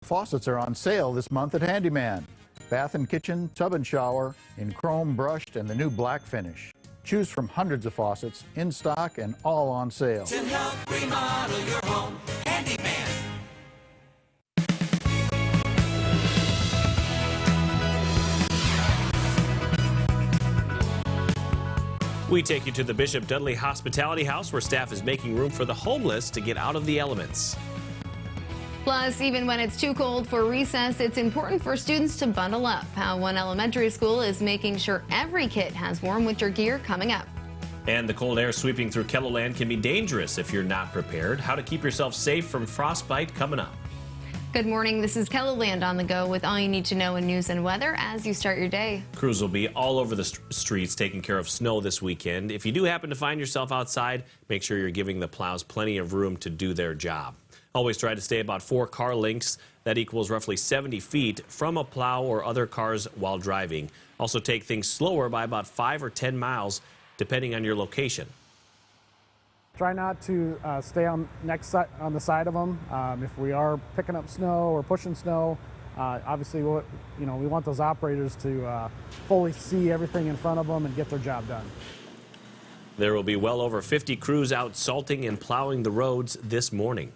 Faucets are on sale this month at Handyman. Bath and kitchen, tub and shower, in chrome brushed and the new black finish. Choose from hundreds of faucets, in stock and all on sale. To help remodel your home, Handyman. We take you to the Bishop Dudley Hospitality House, where staff is making room for the homeless to get out of the elements. Plus, even when it's too cold for recess, it's important for students to bundle up. How one elementary school is making sure every kid has warm winter gear coming up. And the cold air sweeping through KELOLAND can be dangerous if you're not prepared. How to keep yourself safe from frostbite coming up. Good morning. This is KELOLAND on the go with all you need to know in news and weather as you start your day. Crews will be all over the streets taking care of snow this weekend. If you do happen to find yourself outside, make sure you're giving the plows plenty of room to do their job. Always try to stay about 4 car lengths. That equals roughly 70 feet from a plow or other cars while driving. Also take things slower by about 5 or 10 miles, depending on your location. Try not to stay on the side of them. If we are picking up snow or pushing snow, obviously we want those operators to fully see everything in front of them and get their job done. There will be well over 50 crews out salting and plowing the roads this morning.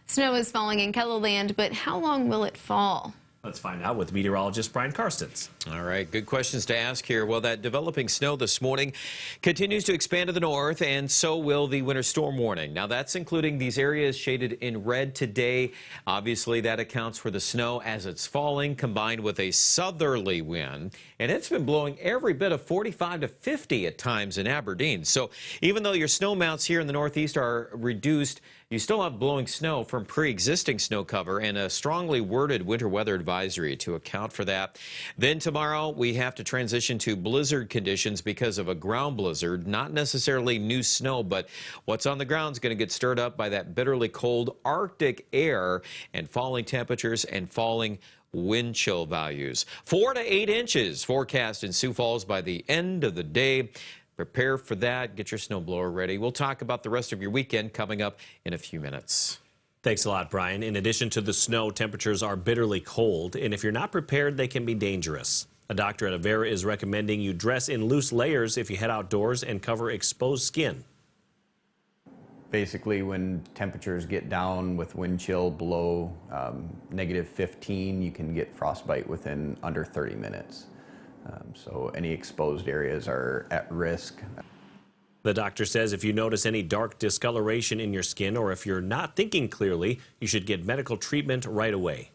Snow is falling in KELOLAND, but how long will it fall? Let's find out with meteorologist Brian Karstens. All right, good questions to ask here. Well, that developing snow this morning continues to expand to the north, and so will the winter storm warning. Now, that's including these areas shaded in red today. Obviously, that accounts for the snow as it's falling, combined with a southerly wind. And it's been blowing every bit of 45 to 50 at times in Aberdeen. So even though your snow mounts here in the northeast are reduced, you still have blowing snow from pre-existing snow cover and a strongly worded winter weather advisory to account for that. Then tomorrow we have to transition to blizzard conditions because of a ground blizzard. Not necessarily new snow, but what's on the ground is going to get stirred up by that bitterly cold Arctic air and falling temperatures and falling wind chill values. 4 to 8 inches forecast in Sioux Falls by the end of the day. Prepare for that. Get your snowblower ready. We'll talk about the rest of your weekend coming up in a few minutes. Thanks a lot, Brian. In addition to the snow, temperatures are bitterly cold, and if you're not prepared, they can be dangerous. A doctor at Avera is recommending you dress in loose layers if you head outdoors and cover exposed skin. Basically, when temperatures get down with wind chill below -15, you can get frostbite within under 30 minutes. So any exposed areas are at risk. The doctor says if you notice any dark discoloration in your skin or if you're not thinking clearly, you should get medical treatment right away.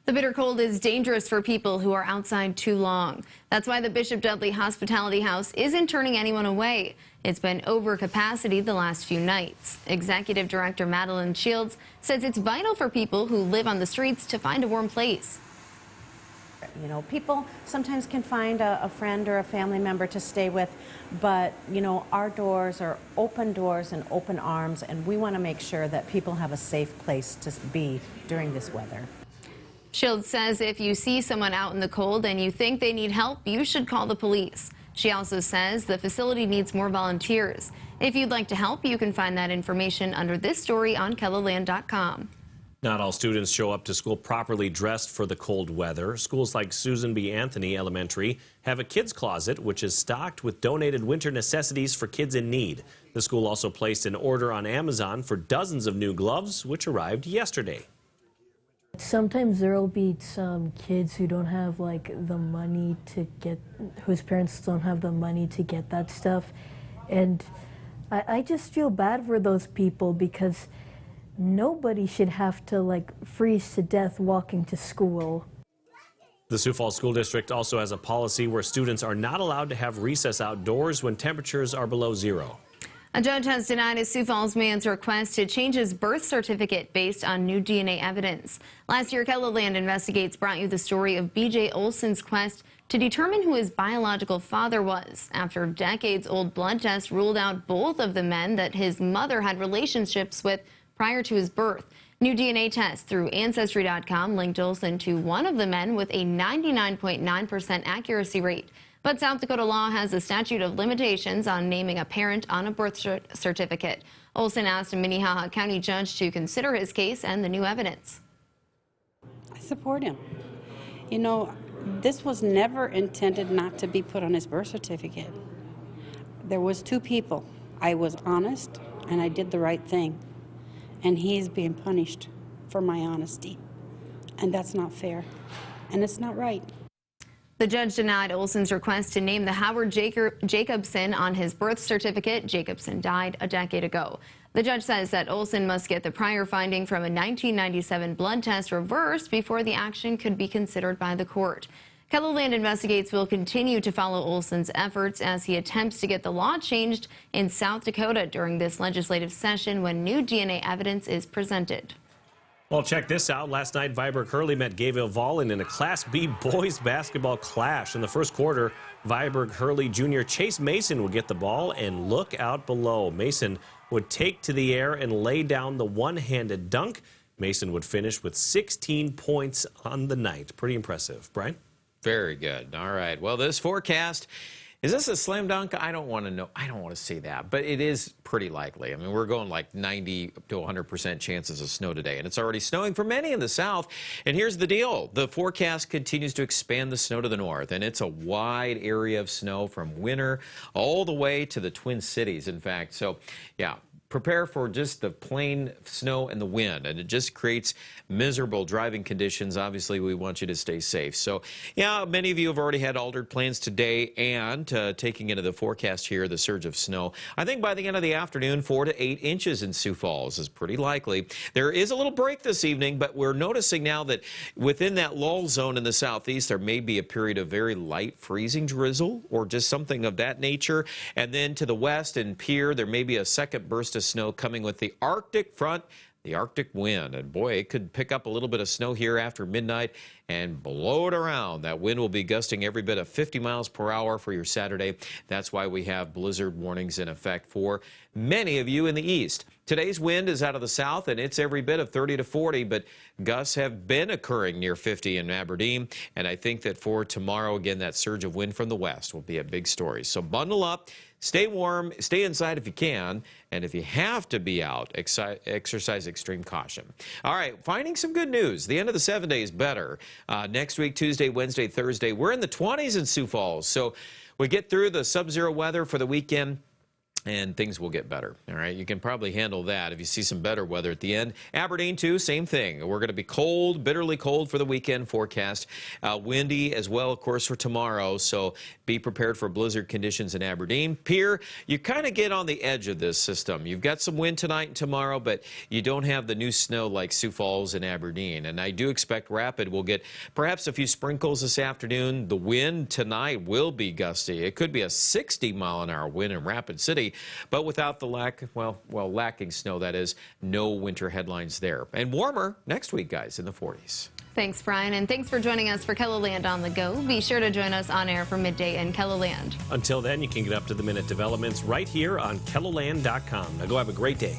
The bitter cold is dangerous for people who are outside too long. That's why the Bishop Dudley Hospitality House isn't turning anyone away. It's been over capacity the last few nights. Executive Director Madeline Shields says it's vital for people who live on the streets to find a warm place. You know, people sometimes can find a friend or a family member to stay with, but, you know, our doors are open doors and open arms, and we want to make sure that people have a safe place to be during this weather. Shields says if you see someone out in the cold and you think they need help, you should call the police. She also says the facility needs more volunteers. If you'd like to help, you can find that information under this story on KELOLAND.com. Not all students show up to school properly dressed for the cold weather. Schools like Susan B. Anthony Elementary have a kids closet which is stocked with donated winter necessities for kids in need. The school also placed an order on Amazon for dozens of new gloves, which arrived yesterday. Sometimes there will be some kids who don't have the money to get, whose parents don't have the money to get that stuff. And I just feel bad for those people because nobody should have to freeze to death walking to school. The Sioux Falls School District also has a policy where students are not allowed to have recess outdoors when temperatures are below zero. A judge has denied a Sioux Falls man's request to change his birth certificate based on new DNA evidence. Last year, KELOLAND Investigates brought you the story of B.J. Olson's quest to determine who his biological father was after decades-old blood tests ruled out both of the men that his mother had relationships with prior to his birth. New DNA tests through Ancestry.com linked Olson to one of the men with a 99.9% accuracy rate. But South Dakota law has a statute of limitations on naming a parent on a birth certificate. Olson asked a Minnehaha County judge to consider his case and the new evidence. I support him. You know, this was never intended not to be put on his birth certificate. There was 2 people. I was honest, and I did the right thing. And he's being punished for my honesty. And that's not fair. And it's not right. The judge denied Olson's request to name the Howard Jacobson on his birth certificate. Jacobson died a decade ago. The judge says that Olson must get the prior finding from a 1997 blood test reversed before the action could be considered by the court. KELOLAND Investigates will continue to follow Olson's efforts as he attempts to get the law changed in South Dakota during this legislative session when new DNA evidence is presented. Well, check this out. Last night, Viborg Hurley met Gayville-Vollen in a Class B boys basketball clash. In the first quarter, Viborg Hurley junior Chase Mason would get the ball, and look out below. Mason would take to the air and lay down the one-handed dunk. Mason would finish with 16 points on the night. Pretty impressive. Brian? Very good. All right. Well, this forecast, is this a slam dunk? I don't want to know. I don't want to say that, but it is pretty likely. I mean, we're going like 90 to 100% chances of snow today, and it's already snowing for many in the south. And here's the deal. The forecast continues to expand the snow to the north, and it's a wide area of snow from Winter all the way to the Twin Cities, in fact. So, yeah. Prepare for just the plain snow and the wind, and it just creates miserable driving conditions. Obviously, we want you to stay safe. So, yeah, many of you have already had altered plans today, and taking into the forecast here, the surge of snow. I think by the end of the afternoon, 4 to 8 inches in Sioux Falls is pretty likely. There is a little break this evening, but we're noticing now that within that lull zone in the southeast, there may be a period of very light freezing drizzle or just something of that nature. And then to the west in Pierre, there may be a second burst of snow coming with the Arctic front, the Arctic wind. And boy, it could pick up a little bit of snow here after midnight and blow it around. That wind will be gusting every bit of 50 miles per hour for your Saturday. That's why we have blizzard warnings in effect for many of you in the east. Today's wind is out of the south, and it's every bit of 30 to 40, but gusts have been occurring near 50 in Aberdeen. And I think that for tomorrow, again, that surge of wind from the west will be a big story. So bundle up, stay warm, stay inside if you can, and if you have to be out, exercise extreme caution. All right, finding some good news. The end of the 7 days better. Next week, Tuesday, Wednesday, Thursday, we're in the 20s in Sioux Falls. So we get through the sub-zero weather for the weekend, and things will get better. All right, you can probably handle that if you see some better weather at the end. Aberdeen, too, same thing. We're going to be cold, bitterly cold for the weekend forecast. Windy as well, of course, for tomorrow. So be prepared for blizzard conditions in Aberdeen. Pierre, you kind of get on the edge of this system. You've got some wind tonight and tomorrow, but you don't have the new snow like Sioux Falls and Aberdeen. And I do expect Rapid will get perhaps a few sprinkles this afternoon. The wind tonight will be gusty. It could be a 60-mile-an-hour wind in Rapid City. But without the lacking snow, that is, no winter headlines there. And warmer next week, guys, in the 40s. Thanks, Brian, and thanks for joining us for KELOLAND on the Go. Be sure to join us on air for midday in KELOLAND. Until then, you can get up to the minute developments right here on KELOLAND.com. Now go have a great day.